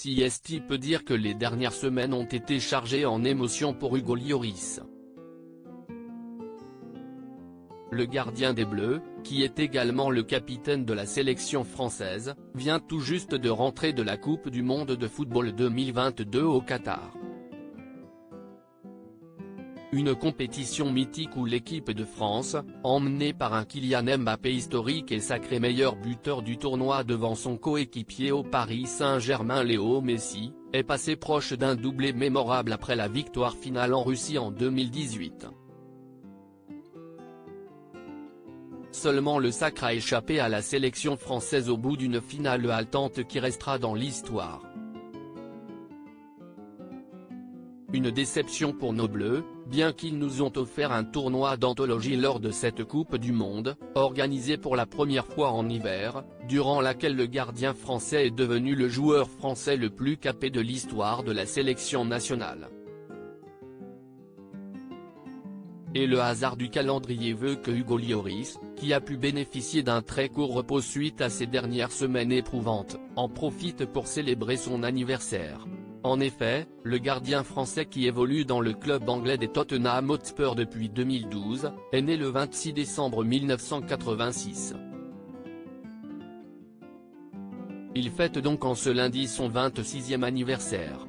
CST peut dire que les dernières semaines ont été chargées en émotions pour Hugo Lloris. Le gardien des Bleus, qui est également le capitaine de la sélection française, vient tout juste de rentrer de la Coupe du monde de football 2022 au Qatar. Une compétition mythique où l'équipe de France, emmenée par un Kylian Mbappé historique et sacré meilleur buteur du tournoi devant son coéquipier au Paris Saint-Germain Léo Messi, est passée proche d'un doublé mémorable après la victoire finale en Russie en 2018. Seulement le sacre a échappé à la sélection française au bout d'une finale haletante qui restera dans l'histoire. Une déception pour nos Bleus, bien qu'ils nous ont offert un tournoi d'anthologie lors de cette Coupe du Monde, organisée pour la première fois en hiver, durant laquelle le gardien français est devenu le joueur français le plus capé de l'histoire de la sélection nationale. Et le hasard du calendrier veut que Hugo Lloris, qui a pu bénéficier d'un très court repos suite à ces dernières semaines éprouvantes, en profite pour célébrer son anniversaire. En effet, le gardien français qui évolue dans le club anglais des Tottenham Hotspur depuis 2012, est né le 26 décembre 1986. Il fête donc en ce lundi son 26e anniversaire.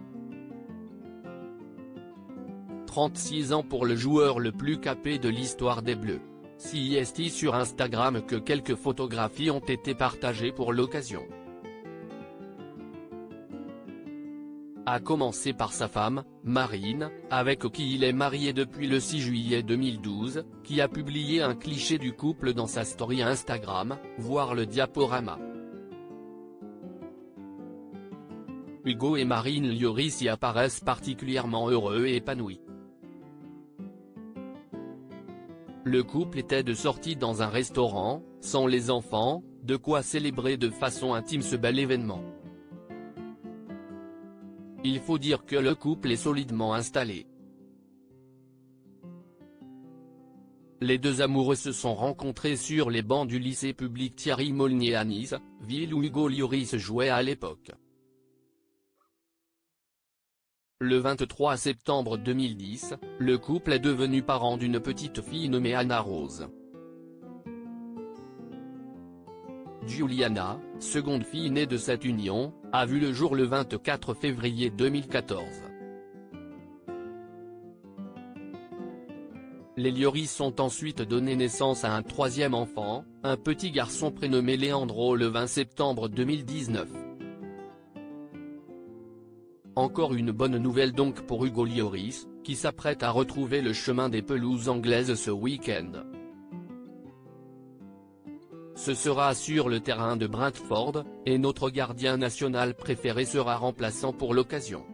36 ans pour le joueur le plus capé de l'histoire des Bleus. CST sur Instagram que quelques photographies ont été partagées pour l'occasion. A commencer par sa femme, Marine, avec qui il est marié depuis le 6 juillet 2012, qui a publié un cliché du couple dans sa story Instagram, voir le diaporama. Hugo et Marine Lloris y apparaissent particulièrement heureux et épanouis. Le couple était de sortie dans un restaurant, sans les enfants, de quoi célébrer de façon intime ce bel événement. Il faut dire que le couple est solidement installé. Les deux amoureux se sont rencontrés sur les bancs du lycée public Thierry Molnier à Nice, ville où Hugo Lloris jouait à l'époque. Le 23 septembre 2010, le couple est devenu parent d'une petite fille nommée Anna Rose. Giuliana, seconde fille née de cette union, a vu le jour le 24 février 2014. Les Lloris ont ensuite donné naissance à un troisième enfant, un petit garçon prénommé Leandro le 20 septembre 2019. Encore une bonne nouvelle donc pour Hugo Lloris, qui s'apprête à retrouver le chemin des pelouses anglaises ce week-end. Ce sera sur le terrain de Brentford, et notre gardien national préféré sera remplaçant pour l'occasion.